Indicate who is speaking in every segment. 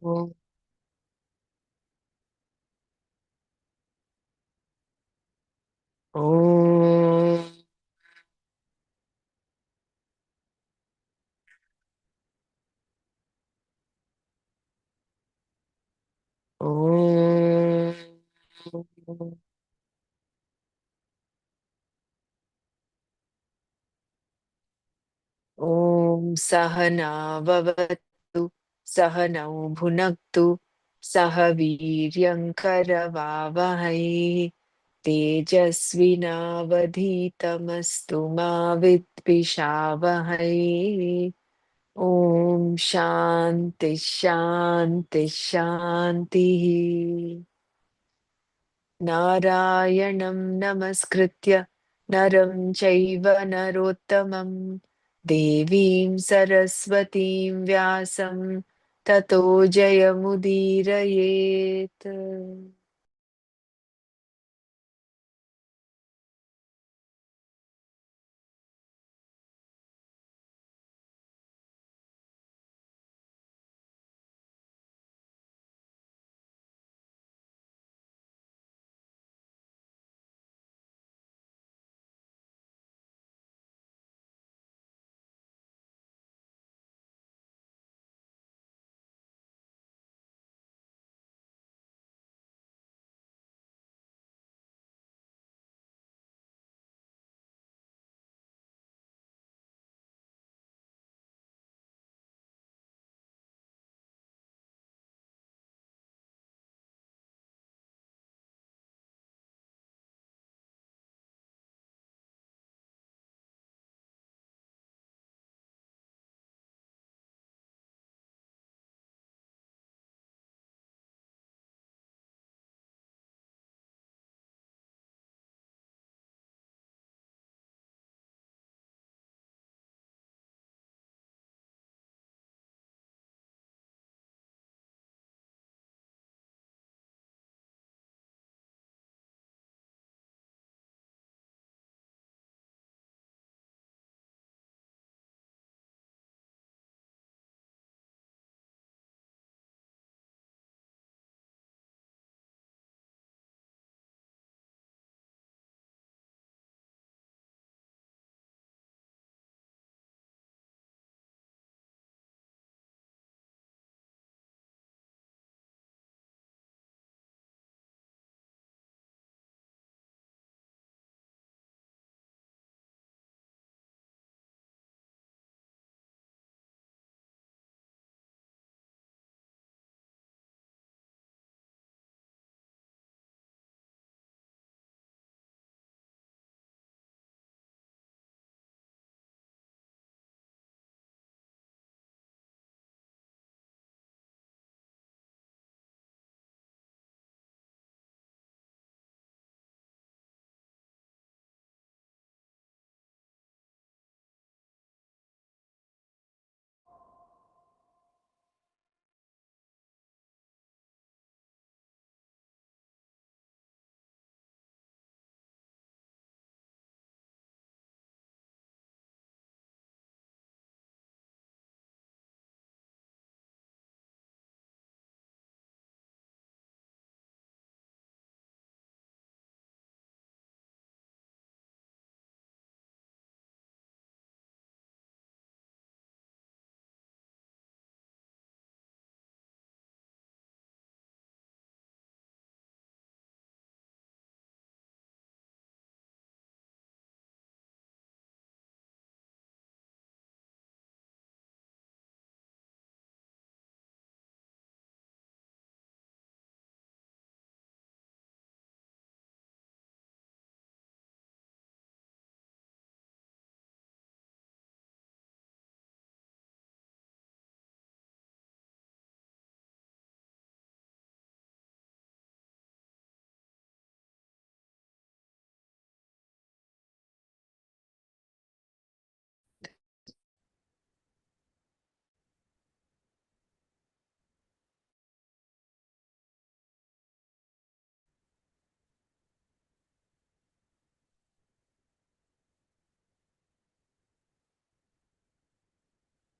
Speaker 1: ॐ ॐ ॐ सहना भवतु सहनौ भुनक्तु सह वीर्यङ्करवावहै तेजस्विनावधीतमस्तु मा विद्विषावहै ॐ शान्ति शान्ति शान्तिः नारायणं नमस्कृत्य नरं चैव नरोत्तमं देवीं सरस्वतीं व्यासं ततो जयमुदीरयेत्।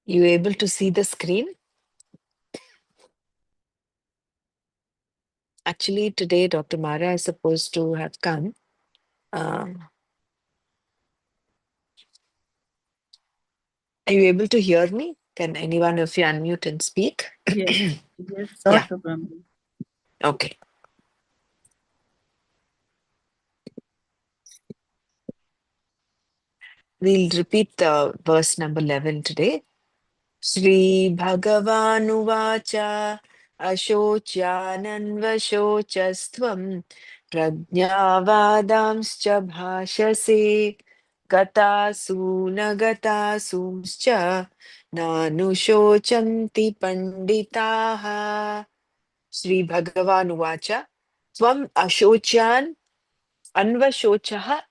Speaker 1: You able to see the screen? Actually, today Dr. Mara is supposed to have come. Are you able to hear me? Can anyone of you unmute and speak?
Speaker 2: Yes, yes,
Speaker 1: Yeah,
Speaker 2: Dr. Brahman.
Speaker 1: okay. We'll repeat the verse number 11 today. Shri Bhagavanuvacha Ashocyananvashocastvam Prajnavadamscha bhashase Gatasuna Nanushocanti Panditaha. Shri Bhagavanuvacha Tvam Ashocyan Anvashochaha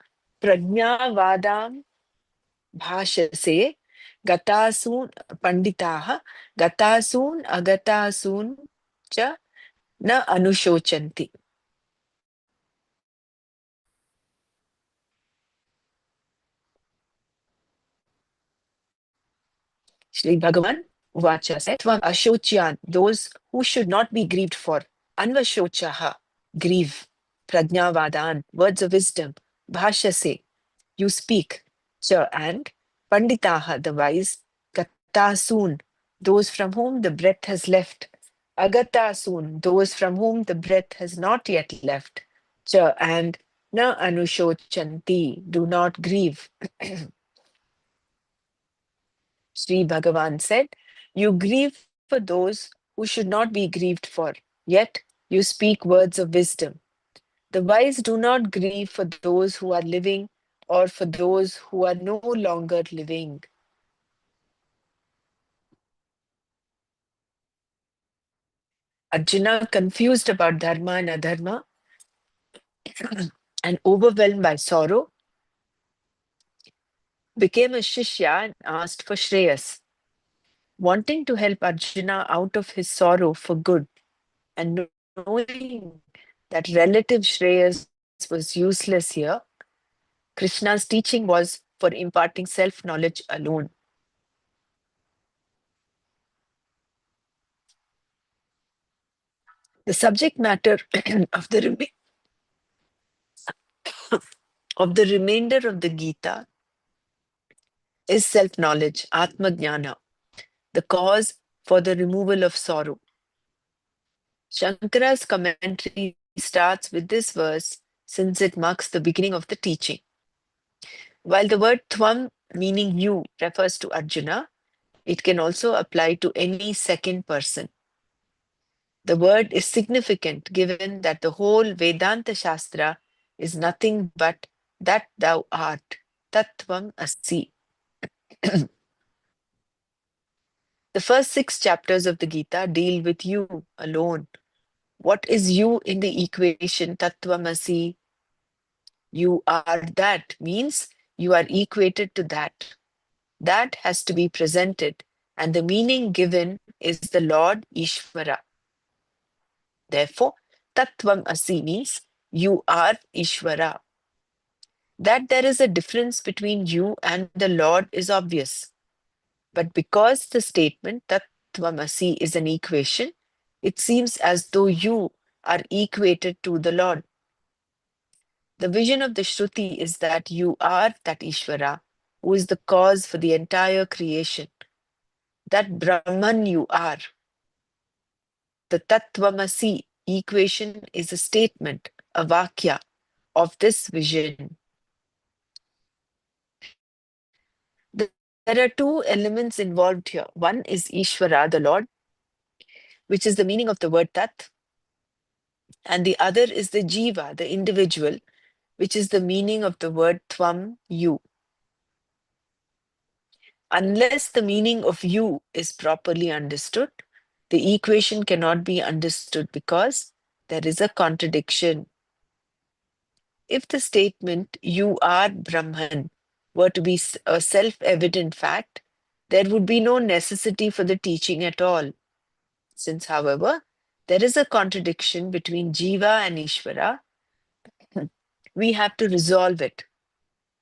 Speaker 1: Prajnavadam bhashase gatasun panditaha gatasun agatasun cha na anushochanti. Sri Bhagavan Uvacha said, Tvam ashocyan, those who should not be grieved for, anvashochaha, grieve, prajnavadan, words of wisdom, bhashase, you speak, cha and panditaha, the wise, gatasun, those from whom the breath has left, agatasun, those from whom the breath has not yet left, cha and na anushochanti, do not grieve. Sri Bhagavan said, you grieve for those who should not be grieved for, yet you speak words of wisdom. The wise do not grieve for those who are living or for those who are no longer living. Arjuna, confused about dharma and adharma and overwhelmed by sorrow, became a shishya and asked for Shreyas. Wanting to help Arjuna out of his sorrow for good, and knowing that relative Shreyas was useless here, Krishna's teaching was for imparting self knowledge alone. The subject matter of of the remainder of the Gita is self knowledge, Atma Jnana, the cause for the removal of sorrow. Shankara's commentary starts with this verse since it marks the beginning of the teaching. While the word Tvam, meaning you, refers to Arjuna, it can also apply to any second person. The word is significant given that the whole Vedanta Shastra is nothing but that thou art, Tattvam Asi. The first 6 chapters of the Gita deal with you alone. What is you in the equation Tattvam Asi? You are that means you are equated to that. That has to be presented, and the meaning given is the Lord Ishvara. Therefore, Tattvam Asi means you are Ishvara. That there is a difference between you and the Lord is obvious. But because the statement Tattvamasi is an equation, it seems as though you are equated to the Lord. The vision of the Shruti is that you are that Ishvara, who is the cause for the entire creation. That Brahman you are. The Tattvamasi equation is a statement, a Vakya of this vision. There are 2 elements involved here. One is Ishvara, the Lord, which is the meaning of the word Tat, and the other is the Jiva, the individual, which is the meaning of the word Tvam, you. Unless the meaning of you is properly understood, the equation cannot be understood because there is a contradiction. If the statement, you are Brahman, were to be a self-evident fact, there would be no necessity for the teaching at all. Since, however, there is a contradiction between Jiva and Ishvara, we have to resolve it.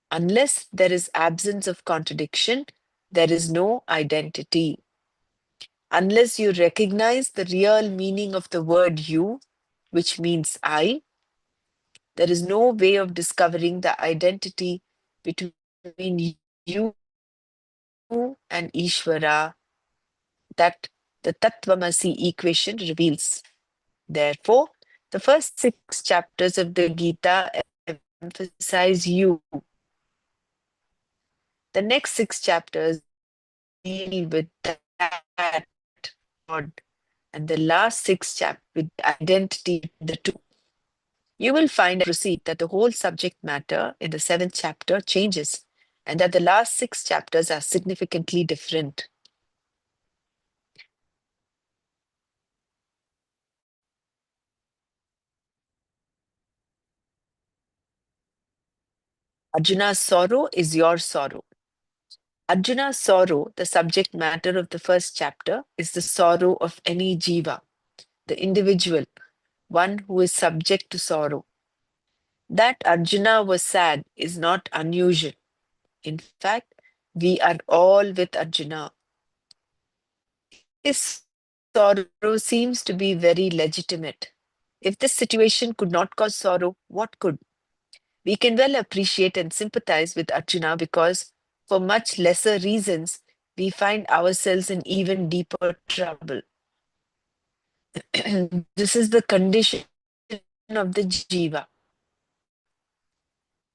Speaker 1: Unless there is absence of contradiction, there is no identity. Unless you recognize the real meaning of the word you, which means I. There is no way of discovering the identity between you and Ishvara that the Tattvamasi equation reveals. Therefore, the first six chapters of the Gita emphasize you. The next six chapters deal with that God, and the last six chapters with the identity between the two. You will find as we proceed that the whole subject matter in the seventh chapter changes and that the last six chapters are significantly different. Arjuna's sorrow is your sorrow. Arjuna's sorrow, the subject matter of the first chapter, is the sorrow of any jiva, the individual, one who is subject to sorrow. That Arjuna was sad is not unusual. In fact, we are all with Arjuna. His sorrow seems to be very legitimate. If this situation could not cause sorrow, what could? We can well appreciate and sympathize with Arjuna because, for much lesser reasons, we find ourselves in even deeper trouble. This is the condition of the jiva.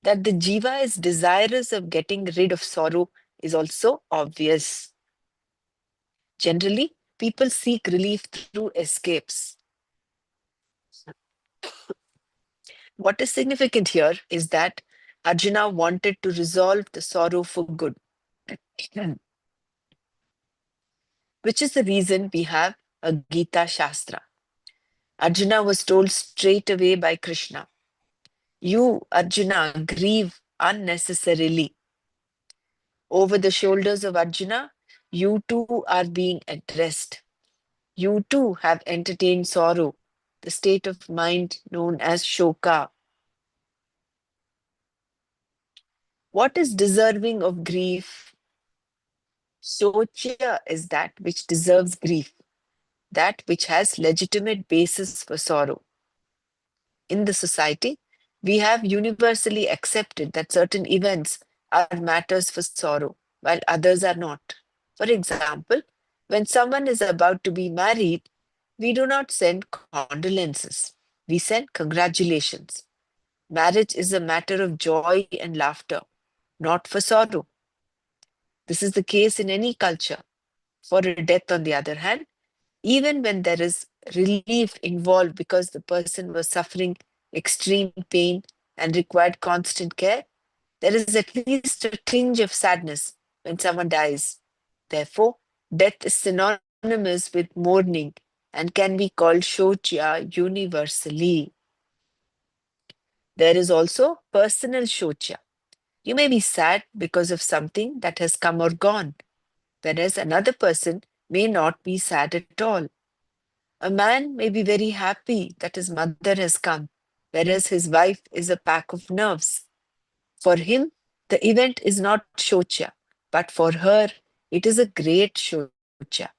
Speaker 1: That the jiva is desirous of getting rid of sorrow is also obvious. Generally, people seek relief through escapes. What is significant here is that Arjuna wanted to resolve the sorrow for good, which is the reason we have a Gita Shastra. Arjuna was told straight away by Krishna, "You, Arjuna, grieve unnecessarily." Over the shoulders of Arjuna, you too are being addressed. You too have entertained sorrow, the state of mind known as shoka. What is deserving of grief? Socha is that which deserves grief, that which has legitimate basis for sorrow. In the society, we have universally accepted that certain events are matters for sorrow, while others are not. For example, when someone is about to be married, we do not send condolences, we send congratulations. Marriage is a matter of joy and laughter, not for sorrow. This is the case in any culture. For a death, on the other hand, even when there is relief involved because the person was suffering extreme pain and required constant care, there is at least a tinge of sadness when someone dies. Therefore, death is synonymous with mourning and can be called shocha universally. There is also personal shocha. You may be sad because of something that has come or gone, whereas another person may not be sad at all. A man may be very happy that his mother has come, whereas his wife is a pack of nerves. For him, the event is not shocha, but for her, it is a great shocha.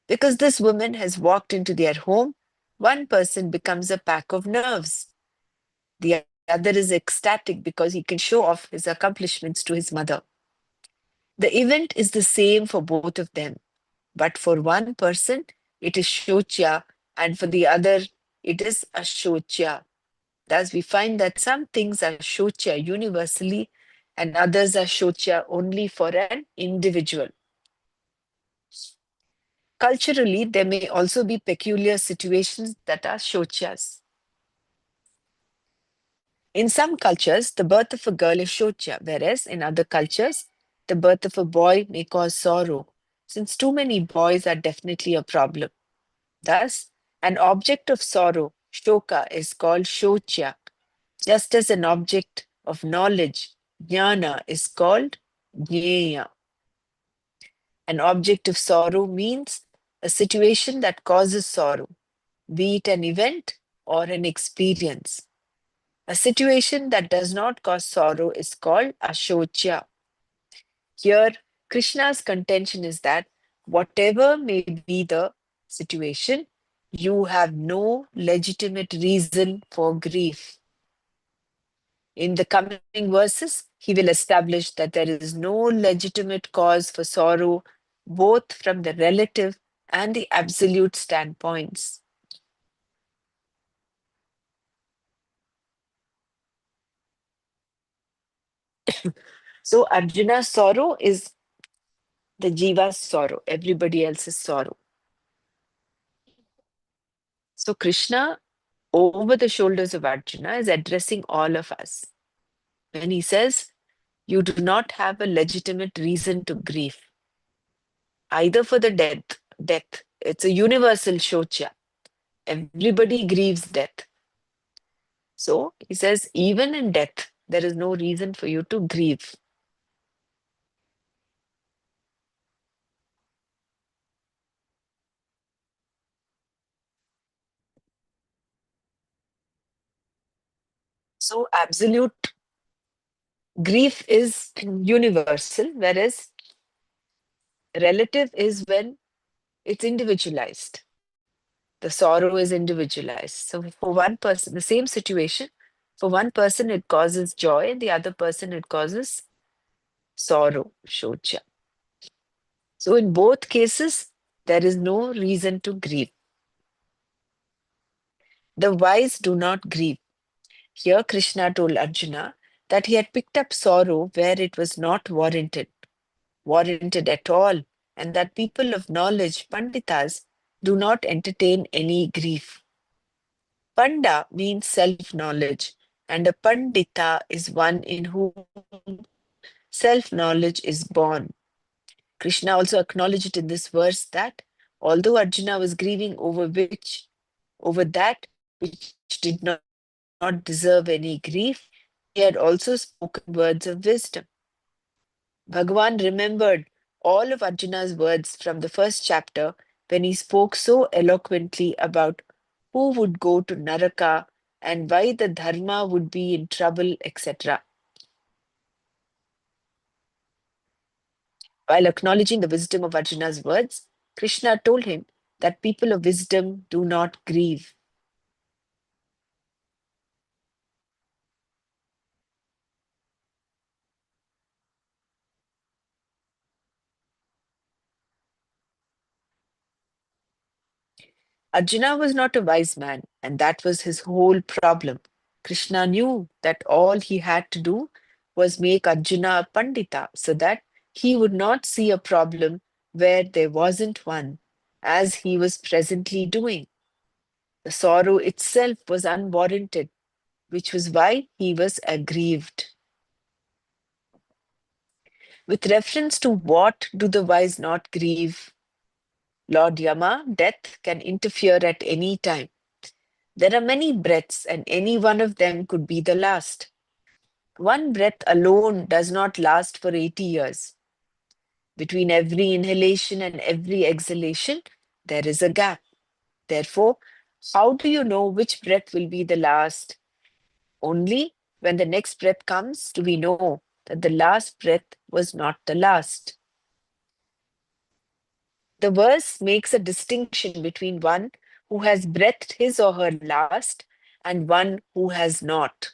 Speaker 1: Because this woman has walked into their home, one person becomes a pack of nerves. The other is ecstatic because he can show off his accomplishments to his mother. The event is the same for both of them, but for one person, it is shocha, and for the other, it is ashocha. Thus, we find that some things are shocha universally and others are shocha only for an individual. Culturally, there may also be peculiar situations that are shochas. In some cultures, the birth of a girl is shocha, whereas in other cultures, the birth of a boy may cause sorrow, since too many boys are definitely a problem. Thus, an object of sorrow, shoka, is called shocha, just as an object of knowledge, jnana, is called jnana. An object of sorrow means a situation that causes sorrow, be it an event or an experience. A situation that does not cause sorrow is called ashocha. Here, Krishna's contention is that whatever may be the situation, you have no legitimate reason for grief. In the coming verses, he will establish that there is no legitimate cause for sorrow, both from the relative and the absolute standpoints. So, Arjuna's sorrow is the Jiva's sorrow, everybody else's sorrow. So, Krishna, over the shoulders of Arjuna, is addressing all of us. When he says, you do not have a legitimate reason to grieve, either for the death. It's a universal shocha. Everybody grieves death. So he says, even in death, there is no reason for you to grieve. So absolute grief is universal, whereas relative is when it's individualized. The sorrow is individualized. So for one person, the same situation, for one person it causes joy, and the other person it causes sorrow, shocha. So in both cases, there is no reason to grieve. The wise do not grieve. Here Krishna told Arjuna that he had picked up sorrow where it was not warranted at all, and that people of knowledge, panditas, do not entertain any grief. Panda means self-knowledge, and a pandita is one in whom self-knowledge is born. Krishna also acknowledged in this verse that although Arjuna was grieving over that which did not deserve any grief, he had also spoken words of wisdom. Bhagavan remembered all of Arjuna's words from the first chapter when he spoke so eloquently about who would go to Naraka and why the Dharma would be in trouble, etc. While acknowledging the wisdom of Arjuna's words, Krishna told him that people of wisdom do not grieve. Arjuna was not a wise man, and that was his whole problem. Krishna knew that all he had to do was make Arjuna a Pandita so that he would not see a problem where there wasn't one, as he was presently doing. The sorrow itself was unwarranted, which was why he was aggrieved. With reference to what do the wise not grieve? Lord Yama, death can interfere at any time. There are many breaths, and any one of them could be the last. One breath alone does not last for 80 years. Between every inhalation and every exhalation, there is a gap. Therefore, how do you know which breath will be the last? Only when the next breath comes do we know that the last breath was not the last. The verse makes a distinction between one who has breathed his or her last and one who has not.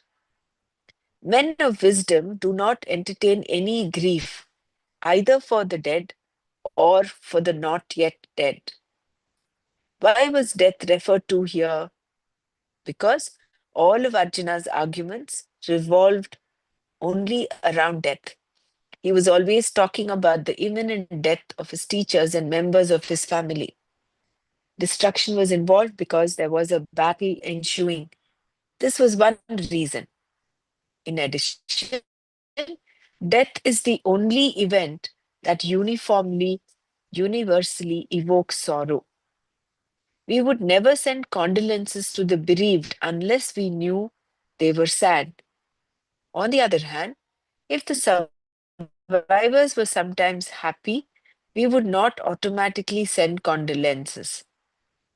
Speaker 1: Men of wisdom do not entertain any grief, either for the dead or for the not yet dead. Why was death referred to here? Because all of Arjuna's arguments revolved only around death. He was always talking about the imminent death of his teachers and members of his family. Destruction was involved because there was a battle ensuing. This was one reason. In addition, death is the only event that universally evokes sorrow. We would never send condolences to the bereaved unless we knew they were sad. On the other hand, if the survivors were sometimes happy, we would not automatically send condolences.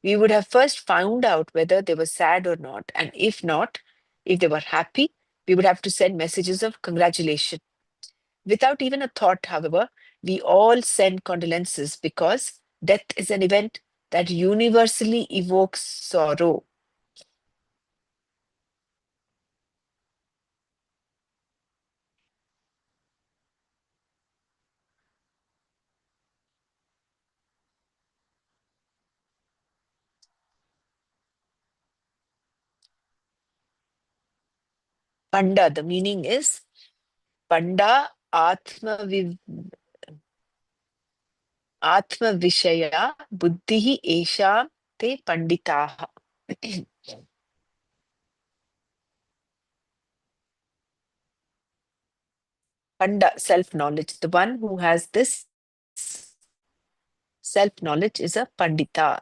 Speaker 1: We would have first found out whether they were sad or not, and if not, if they were happy, we would have to send messages of congratulation. Without even a thought, however, we all send condolences because death is an event that universally evokes sorrow. Panda, the meaning is Panda Atma Atma Vishaya Buddhihi Esha Te Panditaha. Panda, self-knowledge. The one who has this self-knowledge is a Pandita.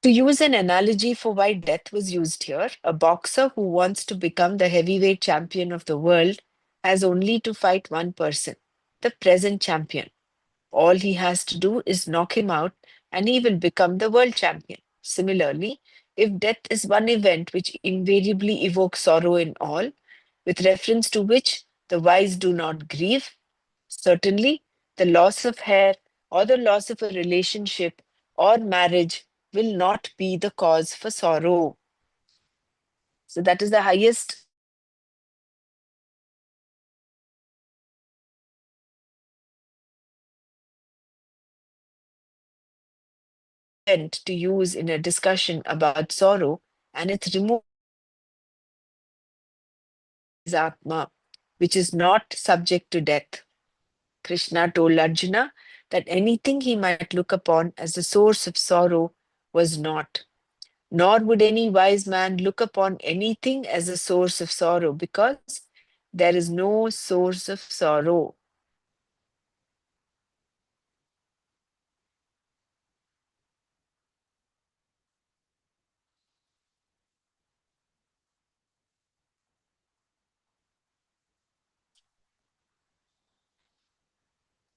Speaker 1: To use an analogy for why death was used here, a boxer who wants to become the heavyweight champion of the world has only to fight one person, the present champion. All he has to do is knock him out and he will become the world champion. Similarly, if death is one event which invariably evokes sorrow in all, with reference to which the wise do not grieve, certainly the loss of hair or the loss of a relationship or marriage will not be the cause for sorrow. So that is the highest event to use in a discussion about sorrow, and its removal is Atma, which is not subject to death. Krishna told Arjuna that anything he might look upon as the source of sorrow was not. Nor would any wise man look upon anything as a source of sorrow, because there is no source of sorrow.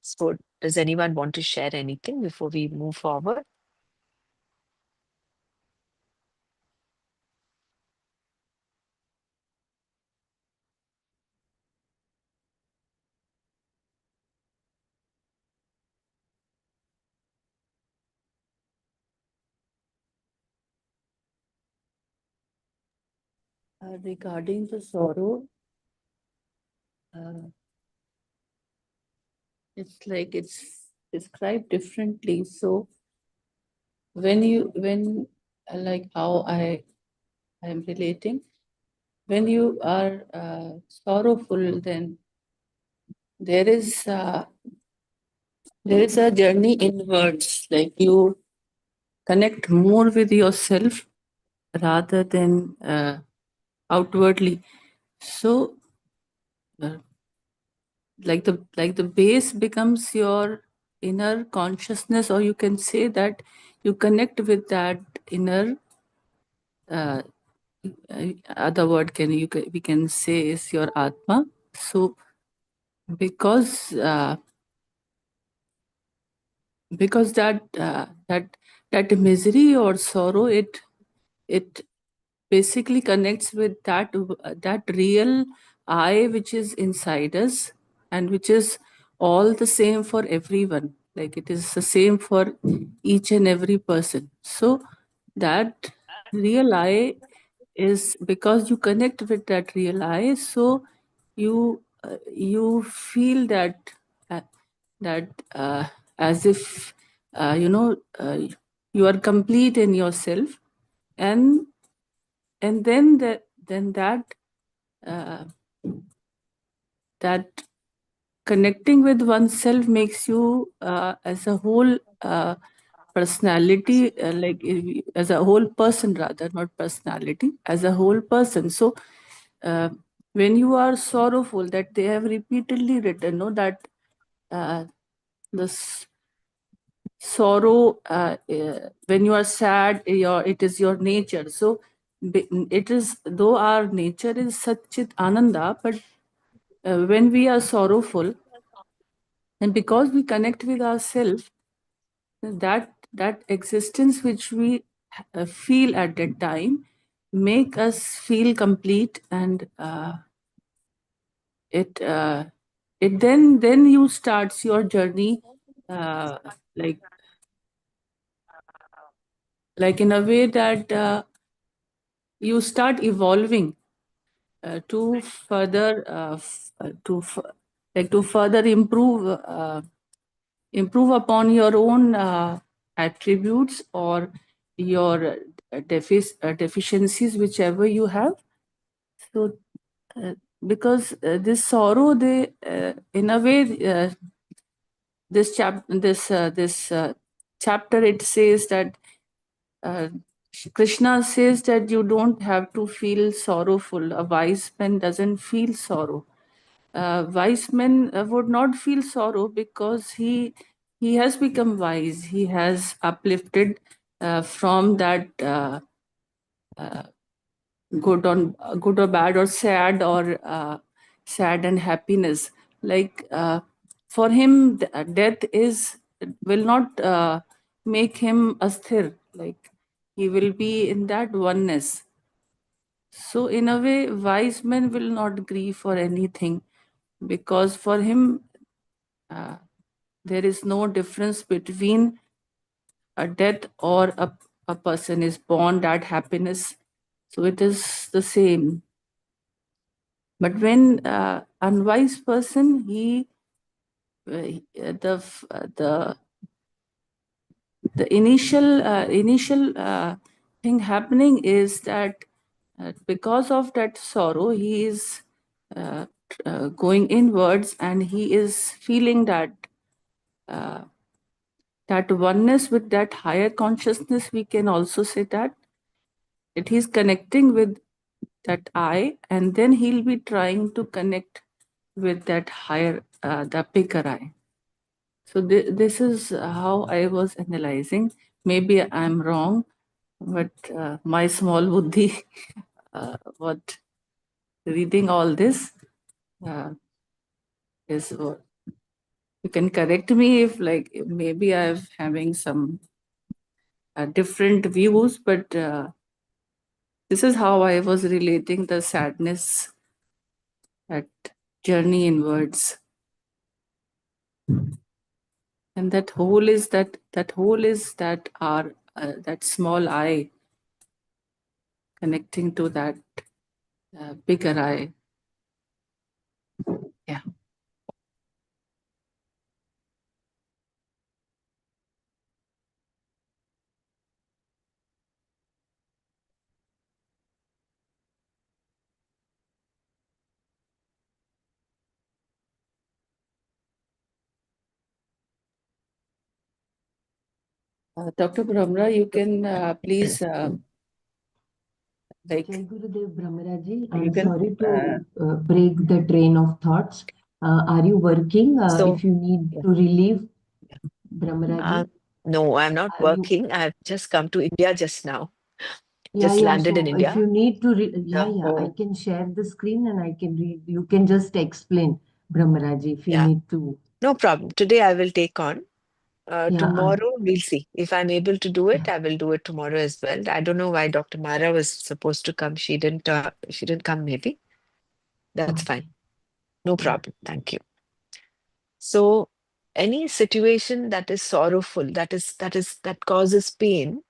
Speaker 1: So, does anyone want to share anything before we move forward?
Speaker 2: Regarding the sorrow, uh, it's like it's described differently. So when like how I am relating, when you are sorrowful, then there is uh, there is a journey inwards. Like you connect more with yourself rather than outwardly. So uh, like the base becomes your inner consciousness, or you can say that you connect with that inner uh, other word we can say is your atma. So because that misery or sorrow, it basically connects with that real I which is inside us, and which is all the same for everyone. Like it is the same for each and every person. So that real I is, because you connect with that real I, so you feel uh, that as if you are complete in yourself, and then uh, that connecting with oneself makes you as a whole personality, as a whole person, rather not personality, as a whole person. So uh, when you are sorrowful, that they have repeatedly written, no, that uh, the sorrow, when you are sad, it is your nature. So it is, though our nature is Satchit Ananda, but when we are sorrowful, and because we connect with ourselves, that existence which we feel at that time make us feel complete, and it it then you starts your journey, uh, like in a way that you start evolving to further to further improve upon your own attributes or your deficiencies, whichever you have. So uh, because this sorrow, they in a way, this chapter, it says that uh, Krishna says that you don't have to feel sorrowful. A wise man doesn't feel sorrow. Wise man would not feel sorrow because he has become wise. He has uplifted from that good or bad, or sad and happiness. Like for him, death is will not make him asthir. Like he will be in that oneness. So in a way, wise men will not grieve for anything, because for him uh, there is no difference between a death or a person is born, that happiness. So it is the same. But when unwise person, he the initial thing happening is that because of that sorrow, he is going inwards, and he is feeling uh, that oneness with that higher consciousness. We can also say that he's connecting with that I, and then he'll be trying to connect with that higher, the bigger I. So this is how I was analyzing. Maybe I'm wrong, but my small buddhi, what reading all this uh, is what you can correct me if, like, maybe I'm having some different views, but this is how I was relating the sadness, that journey inwards. And that whole is that our that small I connecting to that bigger I. Yeah. Dr. Brahmra, you can please like
Speaker 3: Jai Gurudev Brahmaraji,
Speaker 2: you
Speaker 3: I'm
Speaker 2: can
Speaker 3: sorry to break the train of thoughts. Are you working?
Speaker 1: So,
Speaker 3: If you need
Speaker 1: yeah.
Speaker 3: to relieve,
Speaker 1: Uh,
Speaker 3: Brahmaraji,
Speaker 1: no, I'm not
Speaker 3: are you?
Speaker 1: working. I've just come to India just now.
Speaker 3: Yeah,
Speaker 1: Just
Speaker 3: yeah.
Speaker 1: landed in
Speaker 3: So if
Speaker 1: India.
Speaker 3: you need to, yeah,
Speaker 1: The
Speaker 3: yeah, I
Speaker 1: whole,
Speaker 3: can share the screen and I can read. You can just explain, Brahmaraji, if you
Speaker 1: yeah,
Speaker 3: need to.
Speaker 1: no problem. Today I will take on.
Speaker 3: Yeah,
Speaker 1: Tomorrow we'll see. If I'm able to do it,
Speaker 3: yeah.
Speaker 1: I will do it tomorrow as well. I don't know why Dr. Mara was supposed to come. She didn't come maybe. That's fine.
Speaker 3: Okay.
Speaker 1: No
Speaker 3: Yeah.
Speaker 1: problem. Thank you. So any situation that is sorrowful, that causes pain,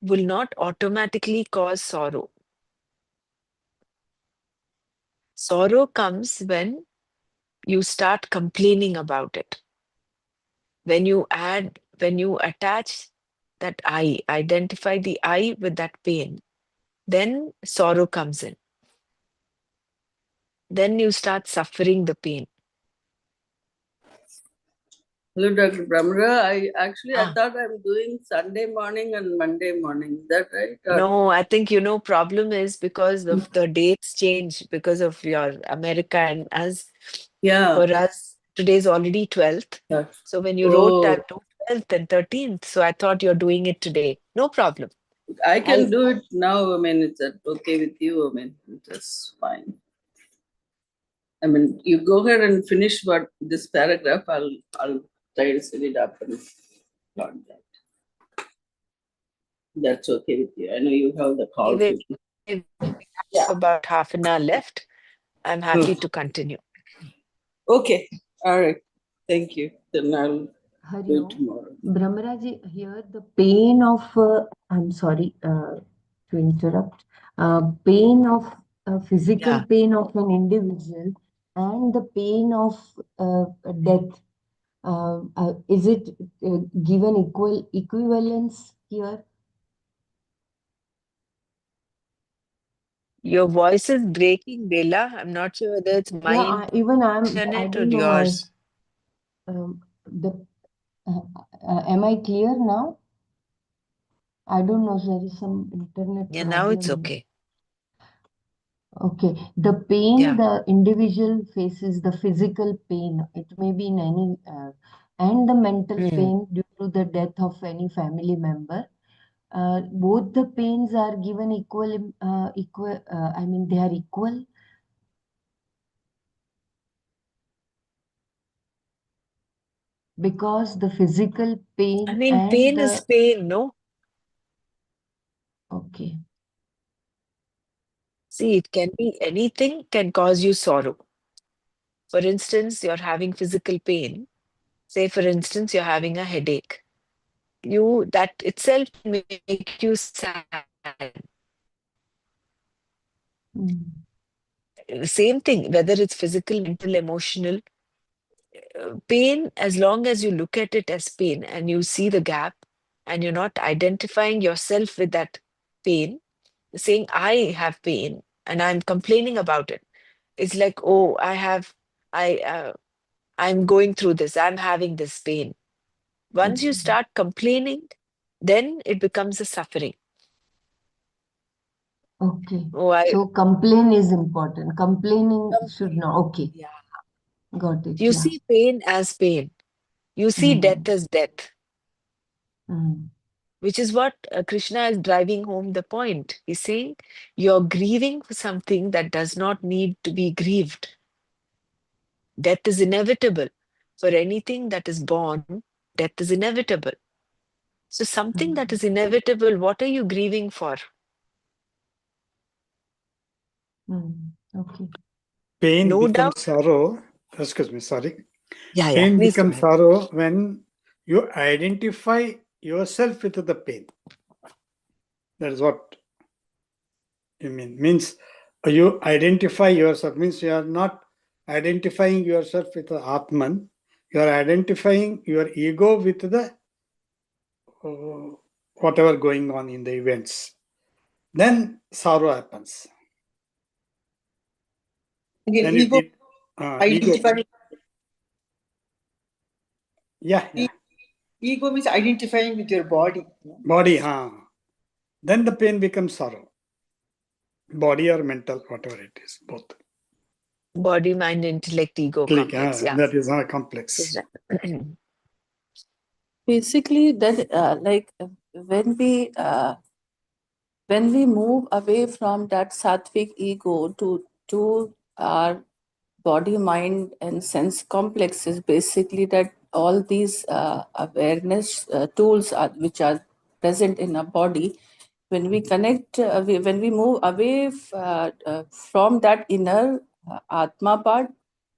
Speaker 1: will not automatically cause sorrow. Sorrow comes when you start complaining about it. When you attach that I, identify the I with that pain, then sorrow comes in. Then you start suffering the pain.
Speaker 4: Hello, Dr. Brahmara. I
Speaker 1: Ah,
Speaker 4: thought I'm doing Sunday morning and Monday morning. Is that right?
Speaker 1: no, I think, problem is because of the dates change because of your America, and as
Speaker 4: Yeah.
Speaker 1: for us, today's already 12th.
Speaker 4: Yeah.
Speaker 1: So when you wrote
Speaker 4: Oh,
Speaker 1: that 12th and 13th, so I thought you're doing it today. No problem.
Speaker 4: I
Speaker 1: I'll
Speaker 4: can do it now. I mean, is that okay with you? I mean, it's fine. I mean, you go ahead and finish what this paragraph. I'll try to set it up and not that. That's okay with you. I know you have the call
Speaker 1: anyway,
Speaker 4: to.
Speaker 1: we
Speaker 4: Yeah.
Speaker 1: have about half an hour left. I'm
Speaker 4: Hmm.
Speaker 1: happy to continue.
Speaker 4: Okay. All right. Thank you. Then I'll do
Speaker 3: Hari
Speaker 4: it
Speaker 3: Om.
Speaker 4: tomorrow.
Speaker 3: Brahmaraji, here the pain of, I'm sorry to interrupt, pain of physical
Speaker 1: Yeah.
Speaker 3: pain of an individual and the pain of death. Is it given equivalence here?
Speaker 1: Your voice is breaking, Bella. I'm not sure whether it's my
Speaker 3: Yeah, I
Speaker 1: internet or
Speaker 3: don't know,
Speaker 1: yours.
Speaker 3: the, am I clear now? I don't know, there is some internet
Speaker 1: Yeah, now it's
Speaker 3: problem.
Speaker 1: okay.
Speaker 3: Okay, the pain
Speaker 1: Yeah.
Speaker 3: the individual faces, the physical pain, it may be in any, and the mental
Speaker 1: Hmm.
Speaker 3: pain due to the death of any family member. Both the pains are given I mean, they are equal. Because the physical
Speaker 1: I
Speaker 3: pain
Speaker 1: mean,
Speaker 3: and
Speaker 1: pain is
Speaker 3: the,
Speaker 1: pain, no?
Speaker 3: okay,
Speaker 1: See, it can be anything can cause you sorrow. For instance, you're having physical pain. Say, for instance, you're having a headache. That itself can make you sad.
Speaker 3: mm,
Speaker 1: Same thing, whether it's physical, mental, emotional, pain, as long as you look at it as pain and you see the gap and you're not identifying yourself with that pain, saying, I have pain and I'm complaining about it. It's like, oh, I'm going through this, I'm having this pain. Once you
Speaker 3: okay,
Speaker 1: start complaining, then it becomes a suffering.
Speaker 3: okay.
Speaker 1: Oh, I
Speaker 3: So complain is important. Complaining should
Speaker 1: complain.
Speaker 3: not, okay,
Speaker 1: Yeah.
Speaker 3: got it,
Speaker 1: You
Speaker 3: yeah.
Speaker 1: see pain as pain. You see death
Speaker 3: Mm,
Speaker 1: as death,
Speaker 3: mm,
Speaker 1: which is what Krishna is driving home the point. He's saying you're grieving for something that does not need to be grieved. Death is inevitable. For anything that is born, death is inevitable. So, something that
Speaker 3: mm,
Speaker 1: is inevitable, what are you grieving for?
Speaker 3: okay.
Speaker 5: Pain
Speaker 1: No doubt.
Speaker 5: becomes sorrow. Excuse me, sorry.
Speaker 1: Yeah,
Speaker 5: Pain
Speaker 1: please go
Speaker 5: becomes
Speaker 1: ahead.
Speaker 5: sorrow when you identify yourself with the pain. That is what you mean. Means you identify yourself, means you are not identifying yourself with the Atman. You are identifying your ego with the uh, whatever going on in the events. Then sorrow happens.
Speaker 6: Again,
Speaker 5: Then
Speaker 6: ego
Speaker 5: ego.
Speaker 6: identifying
Speaker 5: Yeah, yeah.
Speaker 6: ego means identifying with your body.
Speaker 5: Body, then the pain becomes sorrow. Body or mental, whatever it is, both.
Speaker 1: Body, mind, intellect, ego
Speaker 5: Click,
Speaker 1: complex. Yeah.
Speaker 5: that is complex.
Speaker 1: This is right.
Speaker 2: Basically, that when we move away from that sattvic ego to our body, mind, and sense complexes, basically that all these awareness tools which are present in our body, when we connect, when we move away from that inner atma part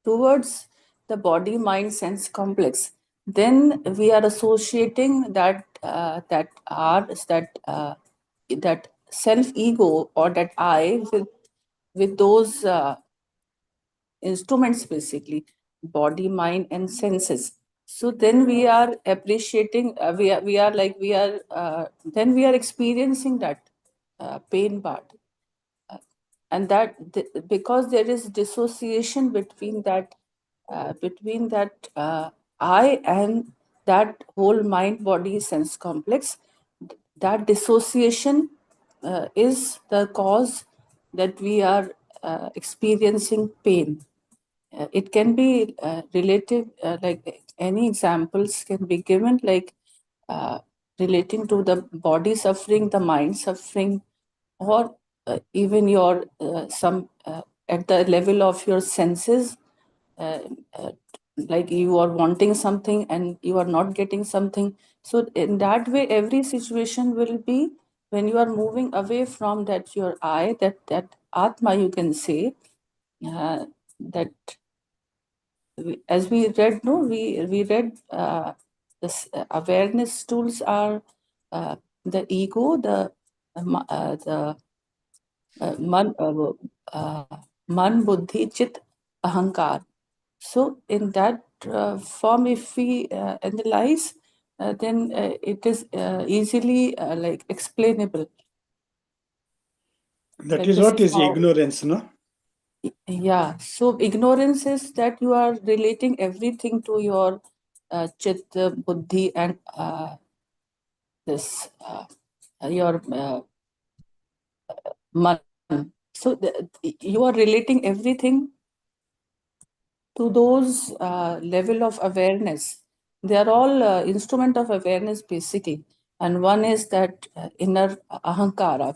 Speaker 2: towards the body, mind, sense complex, then we are associating that self ego or that I with those instruments, basically body, mind, and senses. So then we are appreciating, then we are experiencing that pain part. And because there is dissociation between that I and that whole mind body sense complex, that dissociation is the cause that we are experiencing pain. It can be related, like any examples can be given, like relating to the body suffering, the mind suffering, or even your some at the level of your senses, uh, uh, like you are wanting something and you are not getting something. So in that way, every situation will be, when you are moving away from that your that atma, you can say, that as we read, no, we read this awareness tools are the ego, the man, buddhi, chit, ahankar. So in that form, if we analyze, then it is easily like explainable.
Speaker 5: That
Speaker 2: Like
Speaker 5: is
Speaker 2: this
Speaker 5: what is
Speaker 2: how-
Speaker 5: ignorance, no?
Speaker 2: Yeah. So ignorance is that you are relating everything to your chit, buddhi, and this your man. So you are relating everything to those level of awareness. They are all instrument of awareness basically, and one is that inner ahankara,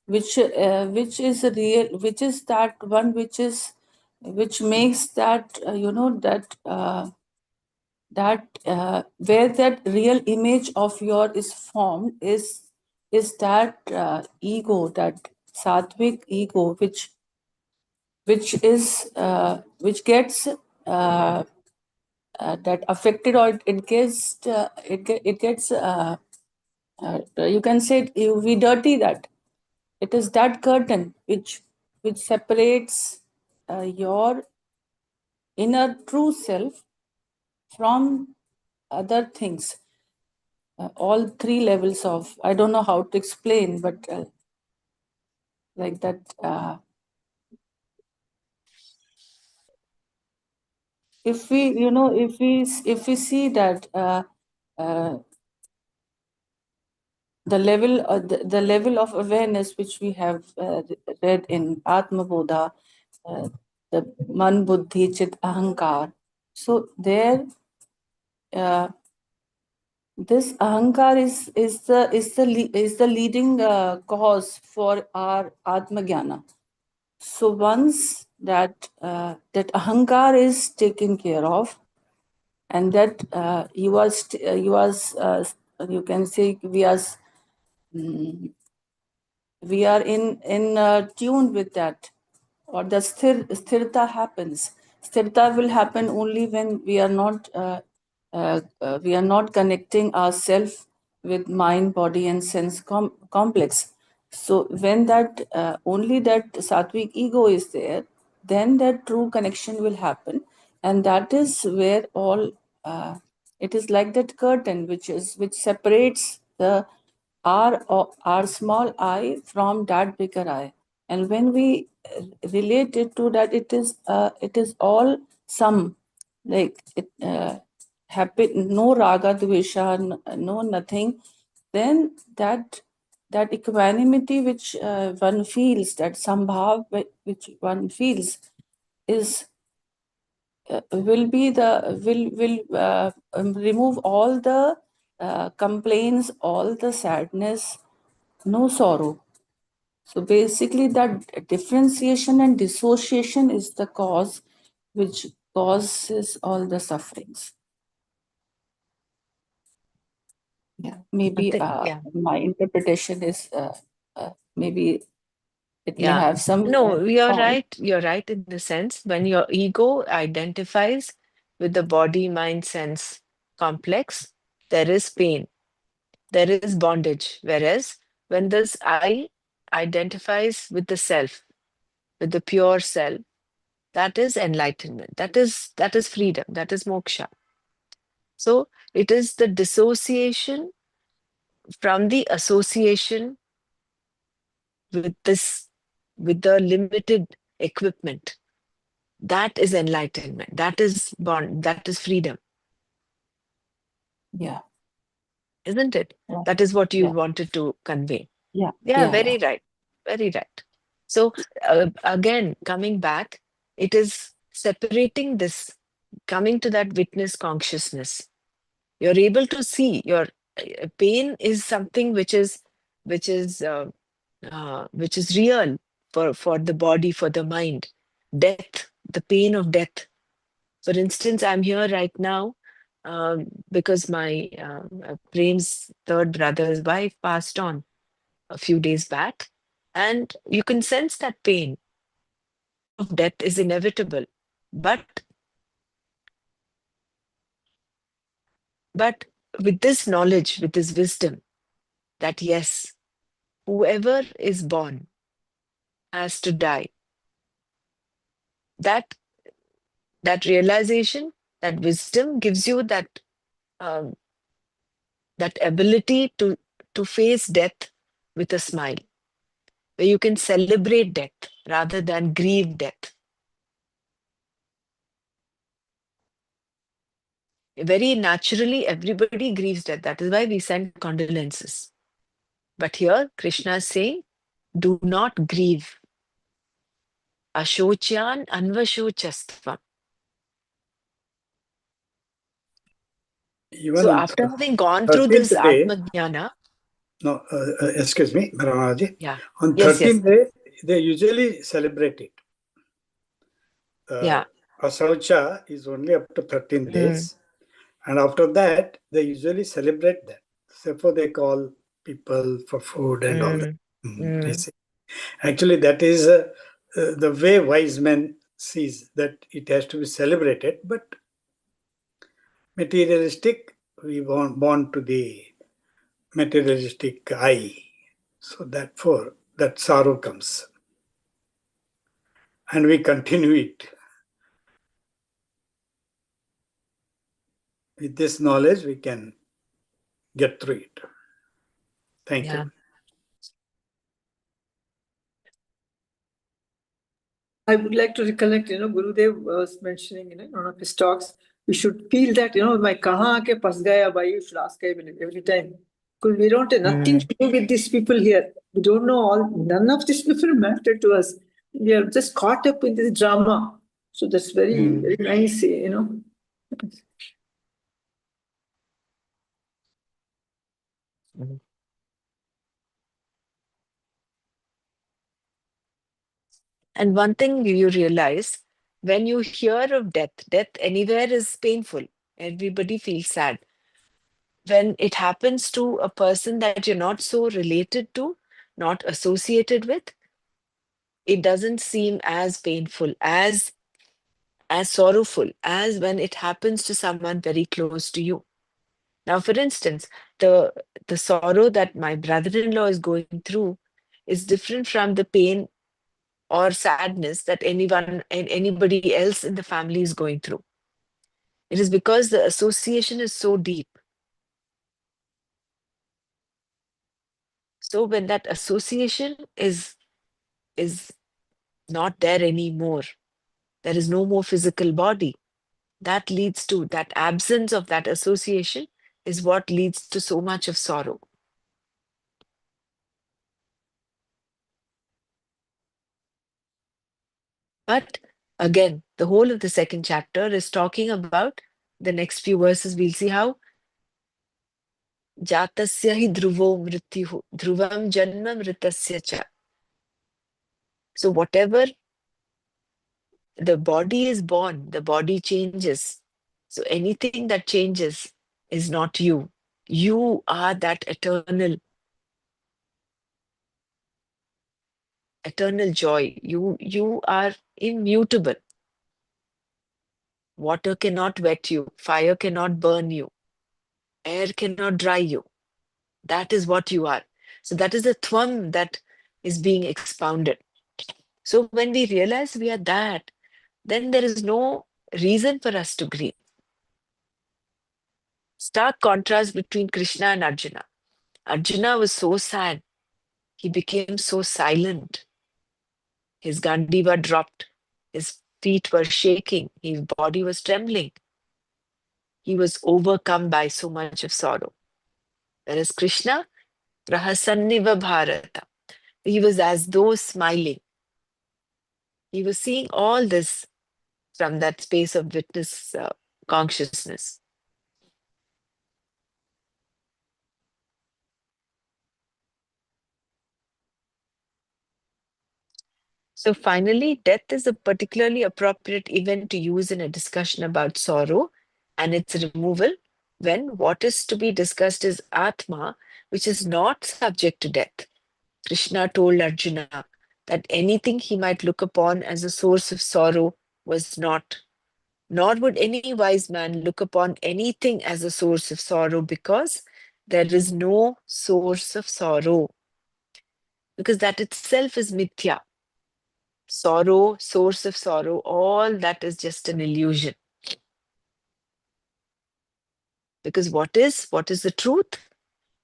Speaker 2: which is a real, which is that one which makes that where that real image of your is formed is that ego, that sattvic ego, which gets that affected, or it gets it gets you can say we dirty that. It is that curtain which separates your inner true self from other things. All three levels of, I don't know how to explain, but like that. If we, if we see that uh, the level of awareness which we have read in Atma Bodha, the man, buddhi, chit, ahankar. So there, this ahankar is the leading cause for our Atma Jnana. So once that that ahankar is taken care of, and that you can say we are in tune with that, or the sthirta happens. Sthirta will happen only when we are not connecting ourselves with mind, body, and sense complex. So when that only that sattvic ego is there, then that true connection will happen, and that is where all it is like that curtain which separates the our small I from that bigger I. And when we relate it to that, it is all some, like it happy, no raga dvesha, no nothing. Then that equanimity which one feels, that sambhav which one feels, is will be the will remove all the complaints, all the sadness, no sorrow. So basically, that differentiation and dissociation is the cause which causes all the sufferings. Yeah, maybe
Speaker 1: Yeah.
Speaker 2: my interpretation is maybe it may
Speaker 1: Yeah.
Speaker 2: have some
Speaker 1: No, you're
Speaker 2: fault.
Speaker 1: right. You're right in the sense when your ego identifies with the body, mind, sense complex, there is pain, there is bondage. Whereas when this I identifies with the self, with the pure self, that is enlightenment. That is freedom. That is moksha. So it is the dissociation from the association with this, with the limited equipment. That is enlightenment. That is bond. That is freedom,
Speaker 2: Yeah,
Speaker 1: isn't it?
Speaker 2: yeah,
Speaker 1: That is what you
Speaker 2: yeah,
Speaker 1: wanted to convey.
Speaker 2: yeah,
Speaker 1: Yeah,
Speaker 2: yeah, yeah.
Speaker 1: very right. Very right. So again, coming back, it is separating this, coming to that witness consciousness. You're able to see your pain is something which is which is real for the body, for the mind. Death, the pain of death. For instance, I'm here right now because my Prem's third brother's wife passed on a few days back, and you can sense that pain. Pain of death is inevitable, but But with this knowledge, with this wisdom, that yes, whoever is born has to die, that that realization, that wisdom gives you um, that ability to face death with a smile, where you can celebrate death rather than grieve death. Very naturally, everybody grieves death. That is why we send condolences. But here, Krishna is saying, do not grieve. Ashocyan anvashochastvam.
Speaker 5: Even
Speaker 1: So
Speaker 5: on
Speaker 1: after having gone through
Speaker 5: 13th
Speaker 1: this
Speaker 5: day,
Speaker 1: Atma Jnana,
Speaker 5: no, excuse me, Brahmanaji.
Speaker 1: yeah,
Speaker 5: On
Speaker 1: yes, yes,
Speaker 5: 13th day, they usually celebrate it.
Speaker 1: yeah,
Speaker 5: Asaucha is only up to 13
Speaker 1: mm,
Speaker 5: days. And after that, they usually celebrate that. Therefore, they call people for food and all that. They
Speaker 1: mm,
Speaker 5: say. Actually, that is the way wise men sees that it has to be celebrated. But materialistic, we born to the materialistic eye. So therefore, that sorrow comes. And we continue it. With this knowledge, we can get through it. Thank
Speaker 1: yeah,
Speaker 5: you.
Speaker 6: I would like to recollect, Gurudev was mentioning, in one of his talks, we should feel that, my kaha ke pas gaya bhai, you should ask every time. Because we don't have nothing
Speaker 1: mm,
Speaker 6: to do with these people here. We don't know none of these people matter to us. We are just caught up in this drama. So that's very,
Speaker 1: mm,
Speaker 6: very nice,
Speaker 1: mm. And one thing you realize, when you hear of death, death anywhere is painful. Everybody feels sad. When it happens to a person that you're not so related to, not associated with, it doesn't seem as painful, as sorrowful as when it happens to someone very close to you. Now, for instance, the sorrow that my brother-in-law is going through is different from the pain or sadness that anybody else in the family is going through. It is because the association is so deep. So when that association is not there anymore, there is no more physical body. That leads to that absence of that association is what leads to so much of sorrow. But again, the whole of the second chapter is talking about the next few verses. We'll see how jatasya hi dhruvo mrityuh dhruvam janma mritasya cha. So whatever the body is born, the body changes. So anything that changes is not you. You are that eternal joy. You are immutable. Water cannot wet you, fire cannot burn you, air cannot dry you. That is what you are. So that is the Tvam that is being expounded. So when we realize we are that, then there is no reason for us to grieve. Stark contrast between Krishna and Arjuna. Arjuna was so sad. He became so silent. His Gandiva dropped. His feet were shaking. His body was trembling. He was overcome by so much of sorrow. Whereas Krishna, Prahasanniva Bharata, he was as though smiling. He was seeing all this from that space of witness consciousness. So finally, death is a particularly appropriate event to use in a discussion about sorrow and its removal when what is to be discussed is Atma, which is not subject to death. Krishna told Arjuna that anything he might look upon as a source of sorrow was not Nor would any wise man look upon anything as a source of sorrow, because there is no source of sorrow. Because that itself is mithya. Sorrow, source of sorrow, all that is just an illusion. Because what is the truth?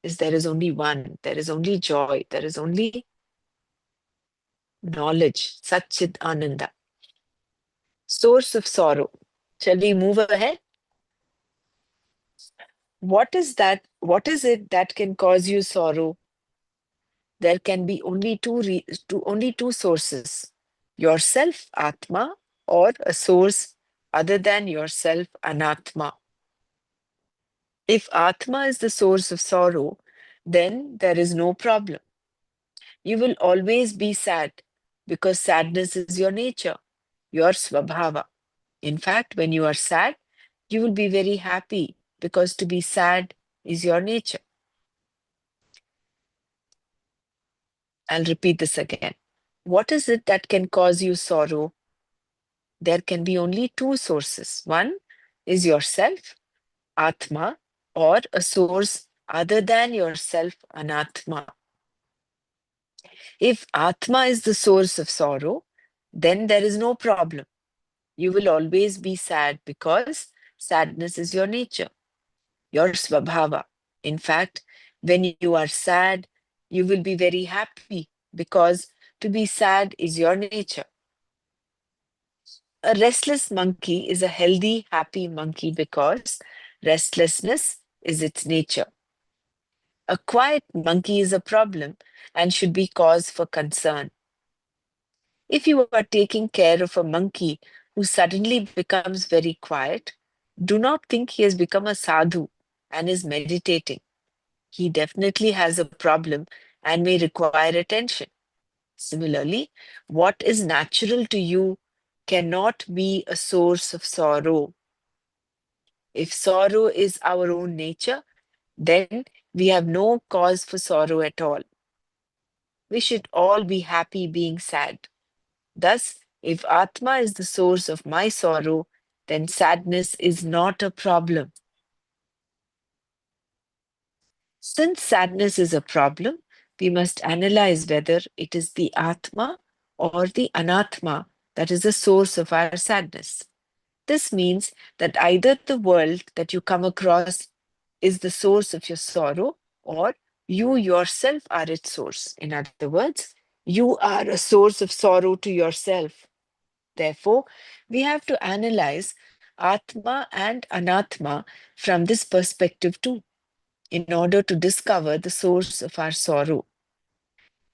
Speaker 1: Is there is only one, there is only joy, there is only knowledge, Satchit Ananda. Source of sorrow. Shall we move ahead? What is that? What is it that can cause you sorrow? There can be only two sources: yourself, Atma, or a source other than yourself, Anatma. If Atma is the source of sorrow, then there is no problem. You will always be sad because sadness is your nature, your svabhava. In fact, when you are sad, you will be very happy because to be sad is your nature. I'll repeat this again. What is it that can cause you sorrow? There can be only two sources. One is yourself, Atma, or a source other than yourself, Anatma. If Atma is the source of sorrow, then there is no problem. You will always be sad because sadness is your nature, your svabhava. In fact, when you are sad, you will be very happy because to be sad is your nature. A restless monkey is a healthy, happy monkey because restlessness is its nature. A quiet monkey is a problem and should be cause for concern. If you are taking care of a monkey who suddenly becomes very quiet, do not think he has become a sadhu and is meditating. He definitely has a problem and may require attention. Similarly, what is natural to you cannot be a source of sorrow. If sorrow is our own nature, then we have no cause for sorrow at all. We should all be happy being sad. Thus, if Atma is the source of my sorrow, then sadness is not a problem. Since sadness is a problem, we must analyze whether it is the Atma or the Anatma that is the source of our sadness. This means that either the world that you come across is the source of your sorrow, or you yourself are its source. In other words, you are a source of sorrow to yourself. Therefore, we have to analyze Atma and Anatma from this perspective too, in order to discover the source of our sorrow.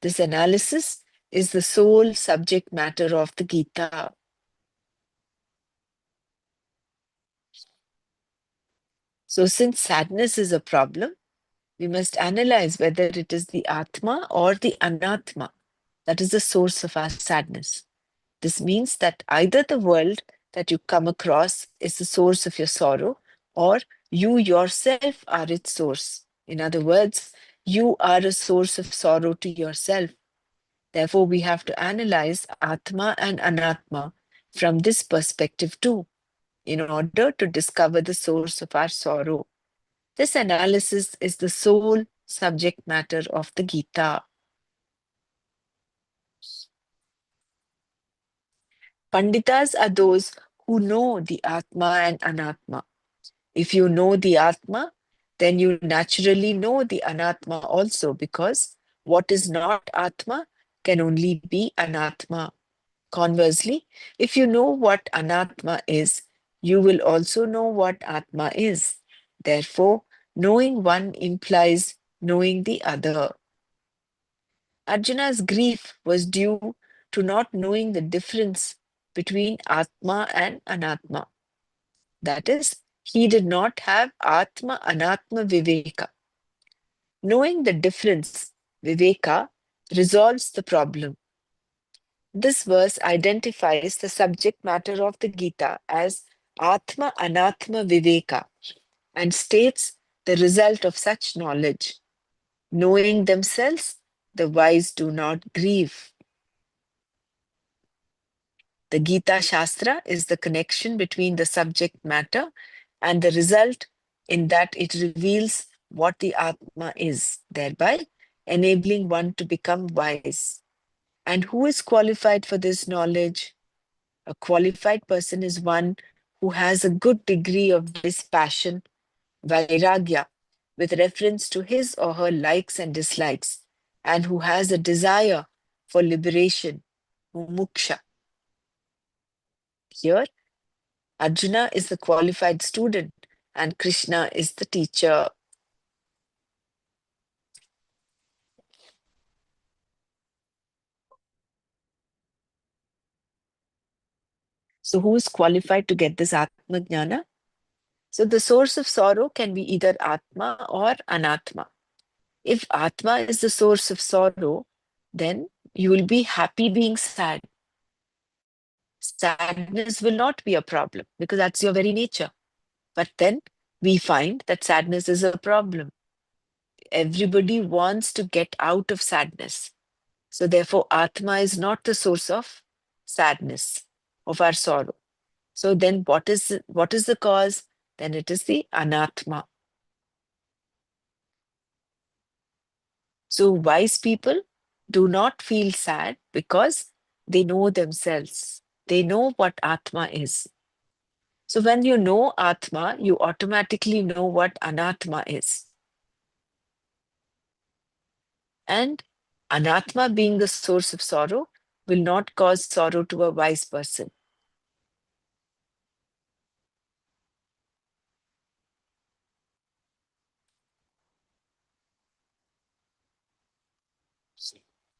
Speaker 1: This analysis is the sole subject matter of the Gita. So, since sadness is a problem, we must analyze whether it is the Atma or the Anatma that is the source of our sadness. This means that either the world that you come across is the source of your sorrow, or you yourself are its source. In other words, you are a source of sorrow to yourself. Therefore, we have to analyze Atma and Anatma from this perspective too, in order to discover the source of our sorrow. This analysis is the sole subject matter of the Gita. Panditas are those who know the Atma and Anatma. If you know the Atma, then you naturally know the Anatma also, because what is not Atma can only be Anatma. Conversely, if you know what Anatma is, you will also know what Atma is. Therefore, knowing one implies knowing the other. Arjuna's grief was due to not knowing the difference between Atma and Anatma. That is, he did not have Atma Anatma Viveka. Knowing the difference, Viveka, resolves the problem. This verse identifies the subject matter of the Gita as Atma Anatma Viveka and states the result of such knowledge. Knowing themselves, the wise do not grieve. The Gita Shastra is the connection between the subject matter and the result, in that it reveals what the Atma is, thereby enabling one to become wise. And who is qualified for this knowledge? A qualified person is one who has a good degree of dispassion, vairagya, with reference to his or her likes and dislikes, and who has a desire for liberation, mumuksha. Here, Arjuna is the qualified student and Krishna is the teacher. So, who is qualified to get this Atma Jnana? So, the source of sorrow can be either Atma or Anatma. If Atma is the source of sorrow, then you will be happy being sad. Sadness will not be a problem because that's your very nature. But then we find that sadness is a problem. Everybody wants to get out of sadness. So therefore, Atma is not the source of sadness, of our sorrow. So then what is the cause? Then it is the Anatma. So wise people do not feel sad because they know themselves. They know what Atma is. So when you know Atma, you automatically know what Anatma is. And Anatma, being the source of sorrow, will not cause sorrow to a wise person.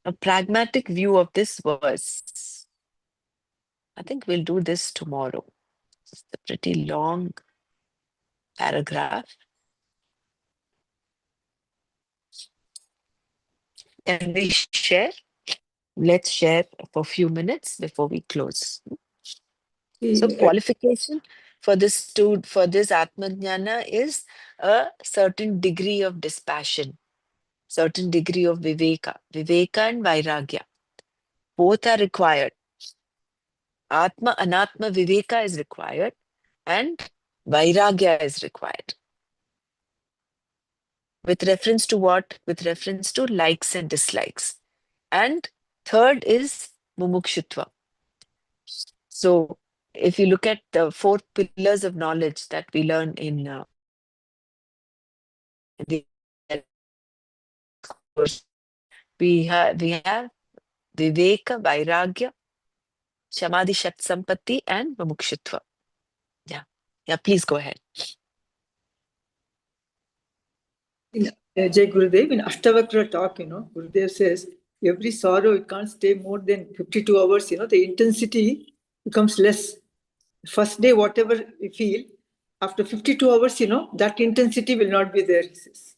Speaker 1: A pragmatic view of this verse. I think we'll do this tomorrow. It's a pretty long paragraph. Can we share? Let's share for a few minutes before we close. So qualification for this Atmajnana is a certain degree of dispassion, certain degree of viveka. Viveka and vairagya. Both are required. Atma, Anatma, Viveka is required and Vairagya is required. With reference to what? With reference to likes and dislikes. And third is Mumukshutva. So if you look at the 4 pillars of knowledge that we learn in the course, we have Viveka, Vairagya, Samadhi, Shat Sampatti, and Mumukshutva. Yeah, please go ahead.
Speaker 6: Jai Gurudev, in Ashtavakra talk, Gurudev says, every sorrow, it can't stay more than 52 hours, the intensity becomes less. First day, whatever we feel, after 52 hours, that intensity will not be there, he says.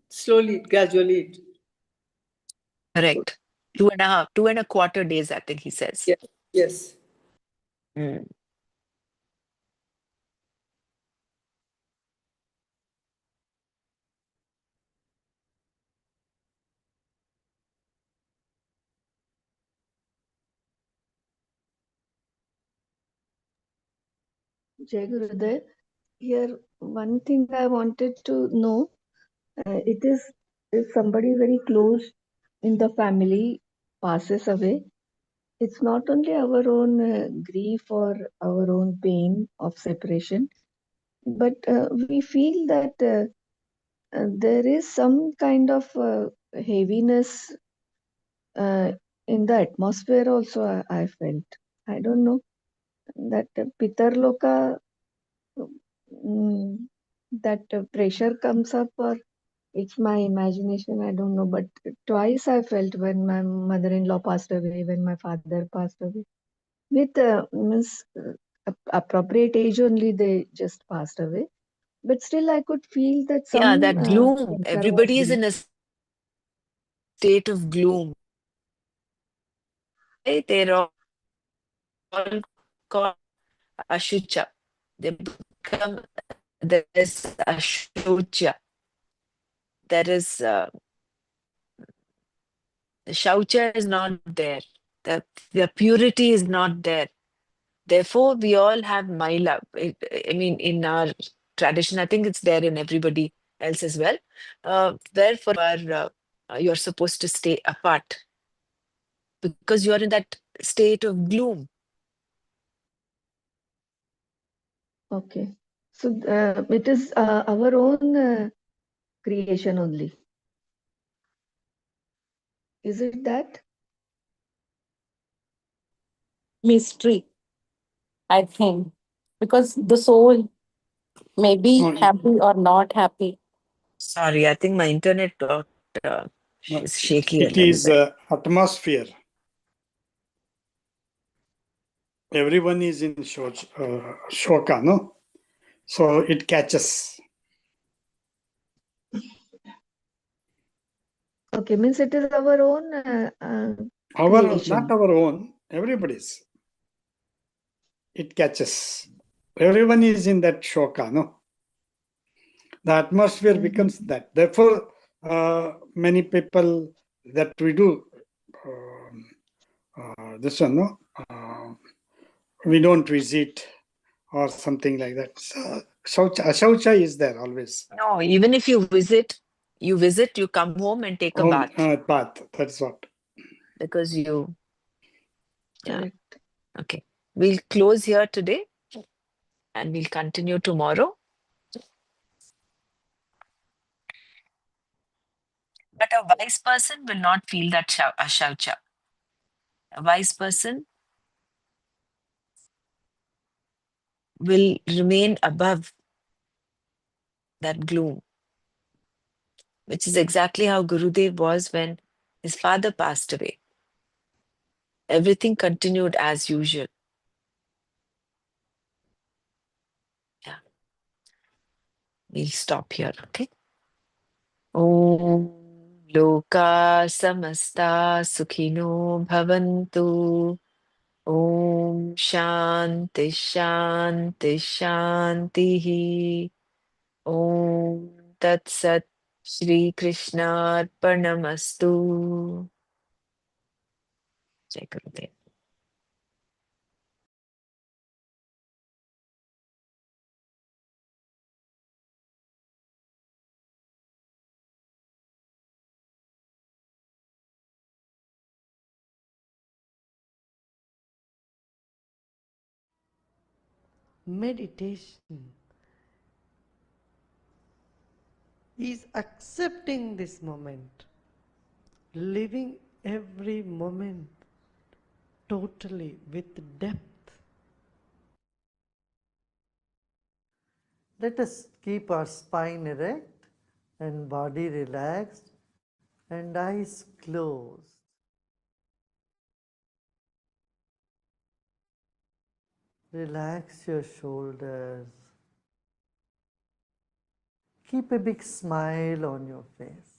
Speaker 6: Slowly, gradually.
Speaker 1: Correct. 2.25 days, I think he says.
Speaker 6: Yeah. Yes.
Speaker 1: Mm.
Speaker 7: Jai Gurudev, here one thing I wanted to know, it is if somebody very close in the family passes away, it's not only our own grief or our own pain of separation, but we feel that there is some kind of heaviness in the atmosphere also, I felt. I don't know that Pitarloka, that pressure comes up, or it's my imagination, I don't know. But twice I felt when my mother-in-law passed away, when my father passed away. With appropriate age only, they just passed away. But still, I could feel that
Speaker 1: Yeah,
Speaker 7: some
Speaker 1: that gloom.
Speaker 7: pressure was
Speaker 1: Everybody is
Speaker 7: there.
Speaker 1: in a state of gloom. They're all called ashucha. They become, there is ashucha. There is, the shaucha is not there. The purity is not there. Therefore, we all have Maila. I mean, in our tradition, I think it's there in everybody else as well. Therefore, you're supposed to stay apart because you're in that state of gloom.
Speaker 7: Okay. So it is our own creation only. Is it that?
Speaker 8: Mystery, I think, because the soul may be
Speaker 5: No,
Speaker 8: happy or not happy.
Speaker 1: Sorry, I think my internet got
Speaker 5: no,
Speaker 1: is shaky a
Speaker 5: it
Speaker 1: little
Speaker 5: is
Speaker 1: bit.
Speaker 5: atmosphere. Everyone is in shoka, no? So it catches.
Speaker 7: Okay, means it is our own
Speaker 5: Not
Speaker 7: creation.
Speaker 5: our own, everybody's. It catches. Everyone is in that shoka, no? The atmosphere becomes that. Therefore, many people that we do this one, no? We don't visit or something like that. So, ashaucha is there always.
Speaker 1: No, even if you visit, you come home and take a
Speaker 5: Home
Speaker 1: bath
Speaker 5: path, that's what.
Speaker 1: because you, yeah.
Speaker 7: Correct.
Speaker 1: Okay. We'll close here today and we'll continue tomorrow. But a wise person will not feel that ashaucha. A wise person will remain above that gloom, which is exactly how Gurudev was when his father passed away. Everything continued as usual. Yeah. We'll stop here, okay? Om Loka Samasta Sukhino Bhavantu. Om Shanti Shanti Shanti. Om Tat Sat Shri Krishna Arpanamastu. Jai Gurudev.
Speaker 9: Meditation is accepting this moment, living every moment totally with depth. Let us keep our spine erect and body relaxed and eyes closed. Relax your shoulders. Keep a big smile on your face.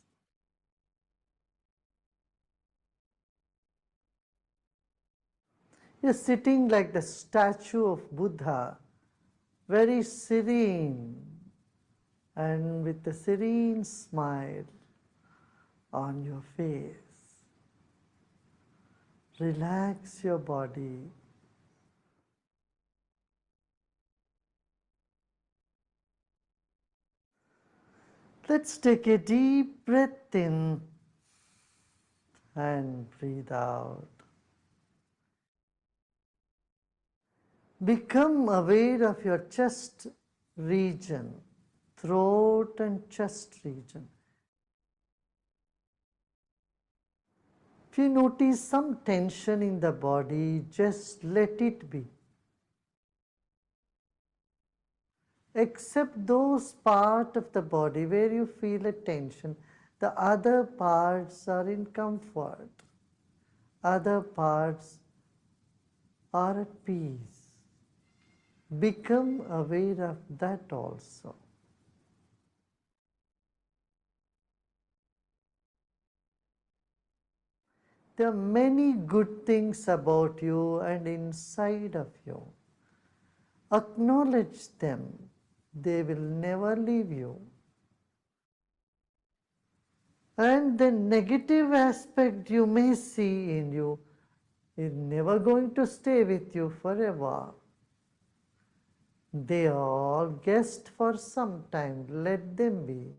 Speaker 9: You're sitting like the statue of Buddha, very serene and with a serene smile on your face. Relax your body. Let's take a deep breath in and breathe out. Become aware of your chest region, throat and chest region. If you notice some tension in the body, just let it be. Except those parts of the body where you feel a tension, the other parts are in comfort. Other parts are at peace. Become aware of that also. There are many good things about you and inside of you. Acknowledge them. They will never leave you. And the negative aspect you may see in you, is never going to stay with you forever. They are all guests for some time. Let them be.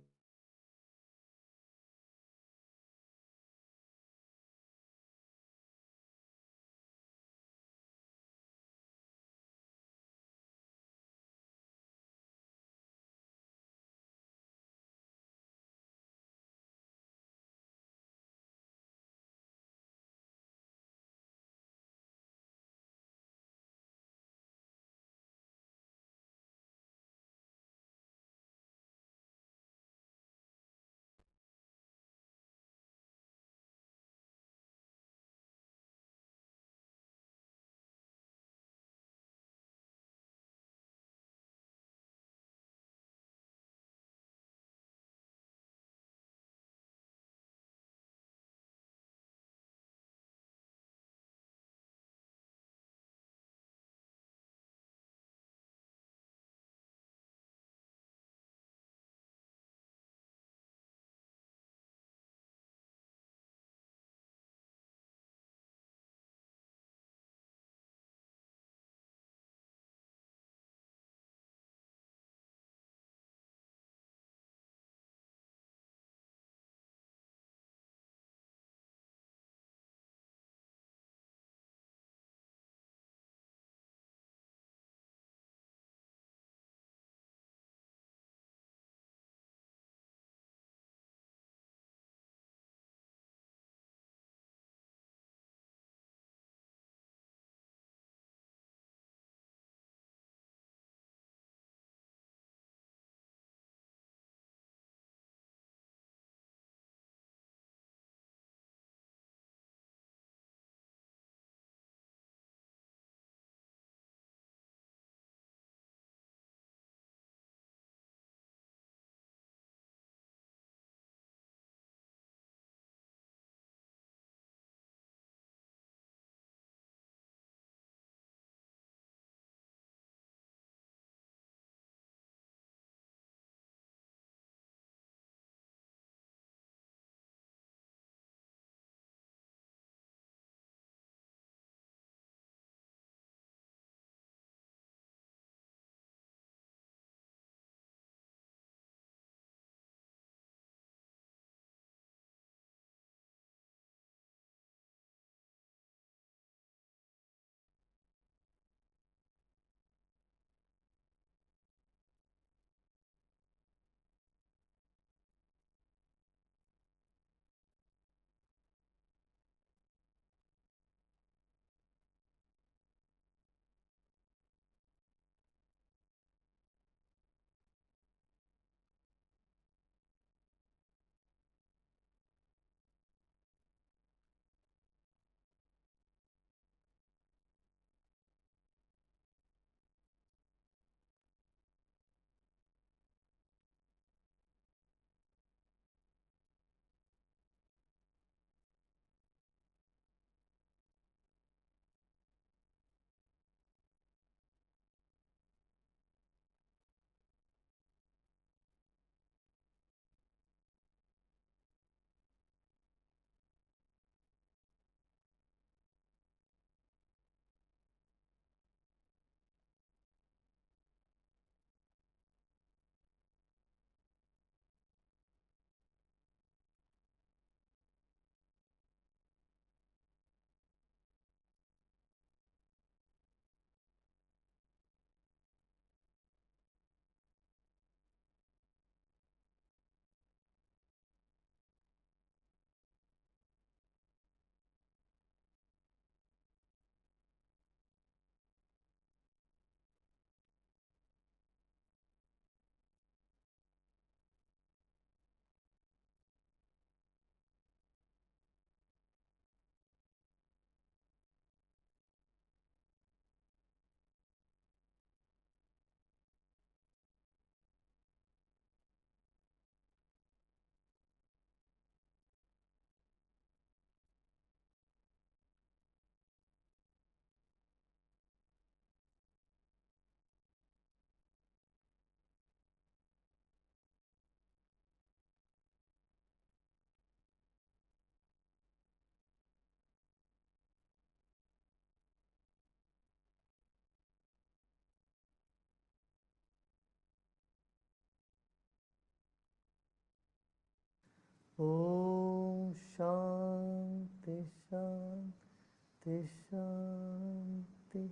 Speaker 9: Om Shanti Shanti Shanti.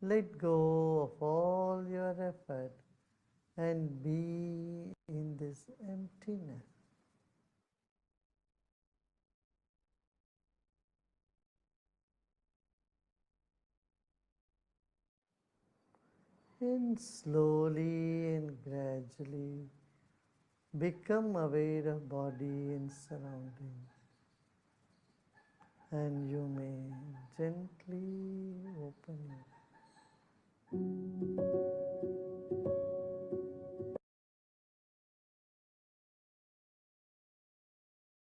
Speaker 9: Let go of all your effort and be in this emptiness. And slowly and gradually become aware of body and surroundings. And you may gently open your eyes.